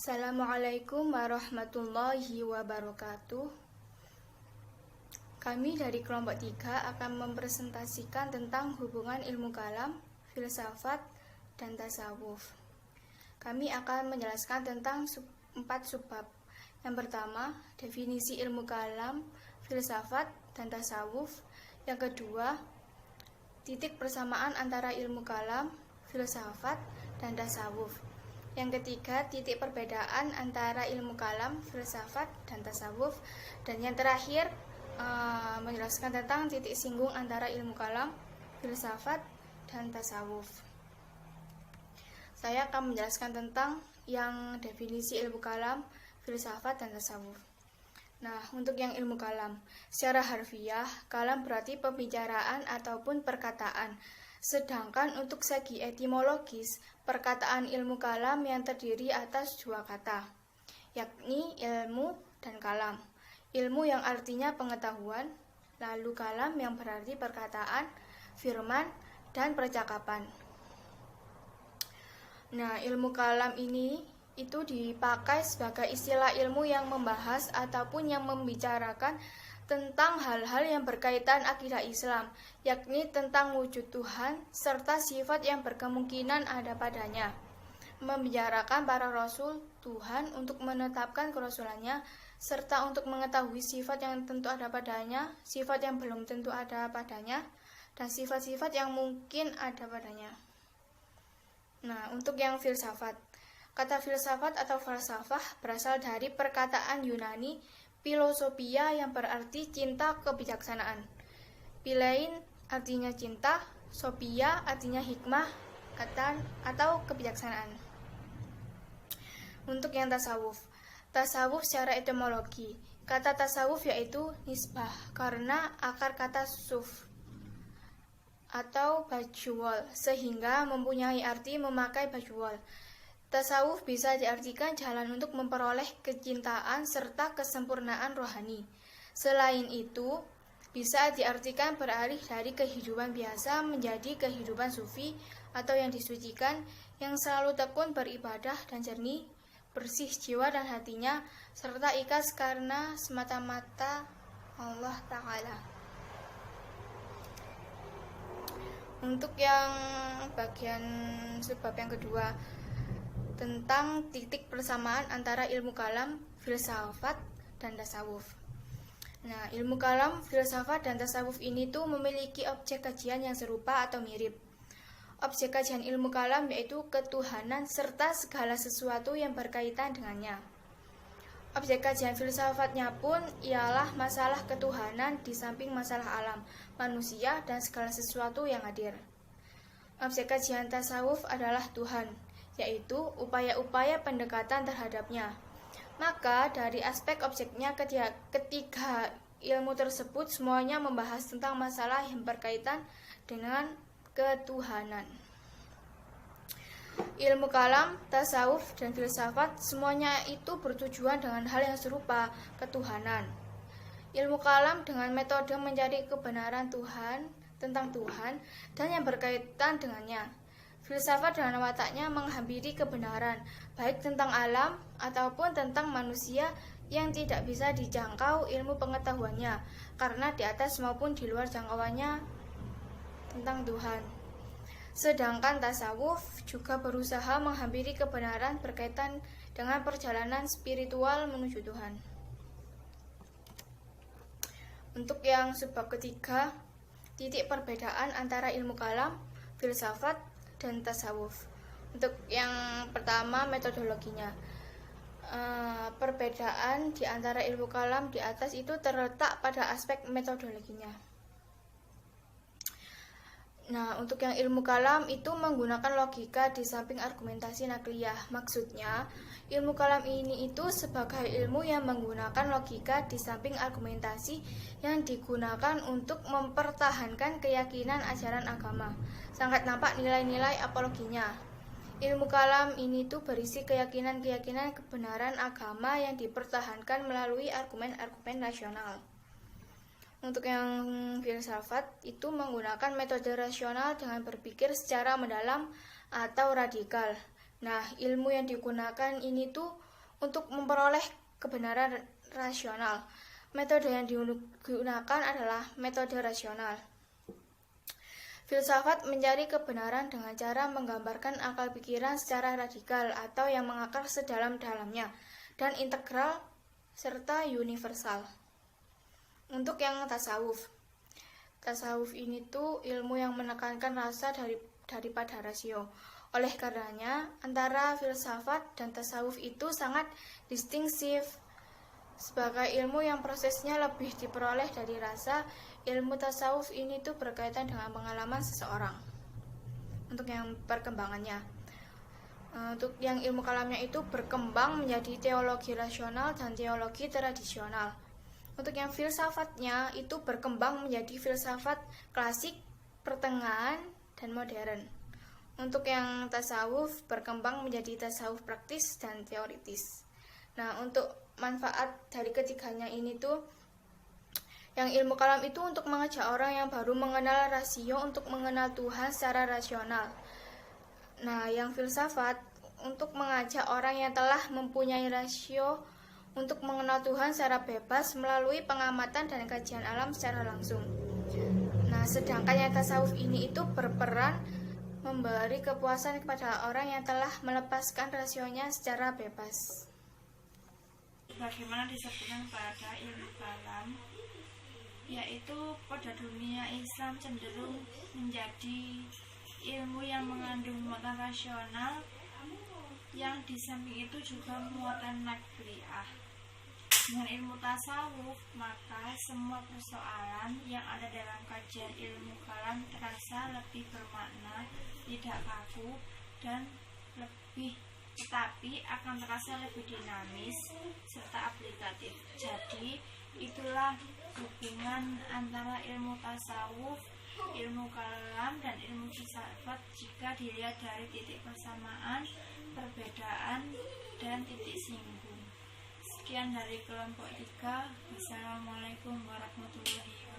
Assalamualaikum warahmatullahi wabarakatuh. Kami dari kelompok 3 akan mempresentasikan tentang hubungan ilmu kalam, filsafat, dan tasawuf. Kami akan menjelaskan tentang 4 subbab. Yang pertama, definisi ilmu kalam, filsafat, dan tasawuf. Yang kedua, titik persamaan antara ilmu kalam, filsafat, dan tasawuf. Yang ketiga, titik perbedaan antara ilmu kalam, filsafat, dan tasawuf. Dan yang terakhir, menjelaskan tentang titik singgung antara ilmu kalam, filsafat, dan tasawuf. Saya akan menjelaskan tentang yang definisi ilmu kalam, filsafat, dan tasawuf. Nah, untuk yang ilmu kalam, secara harfiah, kalam berarti pembicaraan ataupun perkataan. Sedangkan untuk segi etimologis, perkataan ilmu kalam yang terdiri atas 2 kata, yakni ilmu dan kalam. Ilmu yang artinya pengetahuan, lalu kalam yang berarti perkataan, firman, dan percakapan. Nah, ilmu kalam ini itu dipakai sebagai istilah ilmu yang membahas ataupun yang membicarakan tentang hal-hal yang berkaitan akidah Islam, yakni tentang wujud Tuhan serta sifat yang berkemungkinan ada padanya. Membicarakan para rasul Tuhan untuk menetapkan kerasulannya, serta untuk mengetahui sifat yang tentu ada padanya, sifat yang belum tentu ada padanya, dan sifat-sifat yang mungkin ada padanya. Nah, untuk yang filsafat, kata filsafat atau falsafah berasal dari perkataan Yunani Philosophia yang berarti cinta kebijaksanaan. Philein artinya cinta, sophia artinya hikmah atau kebijaksanaan. Untuk yang tasawuf, tasawuf secara etimologi, kata tasawuf yaitu nisbah karena akar kata suf atau baju wol, sehingga mempunyai arti memakai baju wol. Tasawuf bisa diartikan jalan untuk memperoleh kecintaan serta kesempurnaan rohani. Selain itu, bisa diartikan beralih dari kehidupan biasa menjadi kehidupan sufi atau yang disucikan, yang selalu tekun beribadah dan jernih, bersih jiwa dan hatinya, serta ikhlas karena semata-mata Allah Ta'ala. Untuk yang bagian subbab yang kedua, tentang titik persamaan antara ilmu kalam, filsafat, dan tasawuf. Nah, ilmu kalam, filsafat, dan tasawuf ini tuh memiliki objek kajian yang serupa atau mirip. Objek kajian ilmu kalam yaitu ketuhanan serta segala sesuatu yang berkaitan dengannya. Objek kajian filsafatnya pun ialah masalah ketuhanan di samping masalah alam, manusia, dan segala sesuatu yang hadir. Objek kajian tasawuf adalah Tuhan, yaitu upaya-upaya pendekatan terhadapnya. Maka dari aspek objeknya, ketiga ilmu tersebut semuanya membahas tentang masalah yang berkaitan dengan ketuhanan. Ilmu kalam, tasawuf, dan filsafat semuanya itu bertujuan dengan hal yang serupa, ketuhanan. Ilmu kalam dengan metode mencari kebenaran Tuhan, tentang Tuhan, dan yang berkaitan dengannya. Filsafat dengan wataknya menghampiri kebenaran, baik tentang alam ataupun tentang manusia yang tidak bisa dijangkau ilmu pengetahuannya, karena di atas maupun di luar jangkauannya tentang Tuhan. Sedangkan tasawuf juga berusaha menghampiri kebenaran berkaitan dengan perjalanan spiritual menuju Tuhan. Untuk yang subbab ketiga, titik perbedaan antara ilmu kalam, filsafat, dan tasawuf. Untuk yang pertama, metodologinya. Perbedaan di antara ilmu kalam di atas itu terletak pada aspek metodologinya. Nah, untuk yang ilmu kalam itu menggunakan logika di samping argumentasi nakliyah. Maksudnya, ilmu kalam ini itu sebagai ilmu yang menggunakan logika di samping argumentasi yang digunakan untuk mempertahankan keyakinan ajaran agama. Sangat nampak nilai-nilai apologinya. Ilmu kalam ini tuh berisi keyakinan-keyakinan kebenaran agama yang dipertahankan melalui argumen-argumen rasional. Untuk yang filsafat itu menggunakan metode rasional dengan berpikir secara mendalam atau radikal. Nah, ilmu yang digunakan ini tuh untuk memperoleh kebenaran rasional. Metode yang digunakan adalah metode rasional. Filsafat mencari kebenaran dengan cara menggambarkan akal pikiran secara radikal atau yang mengakar sedalam-dalamnya dan integral serta universal. Untuk yang tasawuf. Tasawuf ini tuh ilmu yang menekankan rasa daripada rasio. Oleh karenanya, antara filsafat dan tasawuf itu sangat distinktif. Sebagai ilmu yang prosesnya lebih diperoleh dari rasa, ilmu tasawuf ini tuh berkaitan dengan pengalaman seseorang. Untuk yang perkembangannya, untuk yang ilmu kalamnya itu berkembang menjadi teologi rasional dan teologi tradisional. Untuk yang filsafatnya itu berkembang menjadi filsafat klasik, pertengahan, dan modern. Untuk yang tasawuf berkembang menjadi tasawuf praktis dan teoritis. Nah, untuk manfaat dari ketiganya ini tuh, yang ilmu kalam itu untuk mengajak orang yang baru mengenal rasio untuk mengenal Tuhan secara rasional. Nah, yang filsafat untuk mengajak orang yang telah mempunyai rasio untuk mengenal Tuhan secara bebas melalui pengamatan dan kajian alam secara langsung. Nah, sedangkan yang tasawuf ini itu berperan memberi kepuasan kepada orang yang telah melepaskan rasionya secara bebas. Bagaimana disebutkan pada ilmu kalam, yaitu pada dunia Islam cenderung menjadi ilmu yang mengandung muatan rasional, yang di samping itu juga muatan nakliyah. Dengan ilmu tasawuf, maka semua persoalan yang ada dalam kajian ilmu kalam terasa lebih bermakna, tidak kaku, dan tetapi akan terasa lebih dinamis serta aplikatif. Jadi itulah hubungan antara ilmu tasawuf, ilmu kalam, dan ilmu filsafat jika dilihat dari titik persamaan, perbedaan, dan titik singgung. Sekian dari kelompok 3. Wassalamualaikum warahmatullahi wabarakatuh.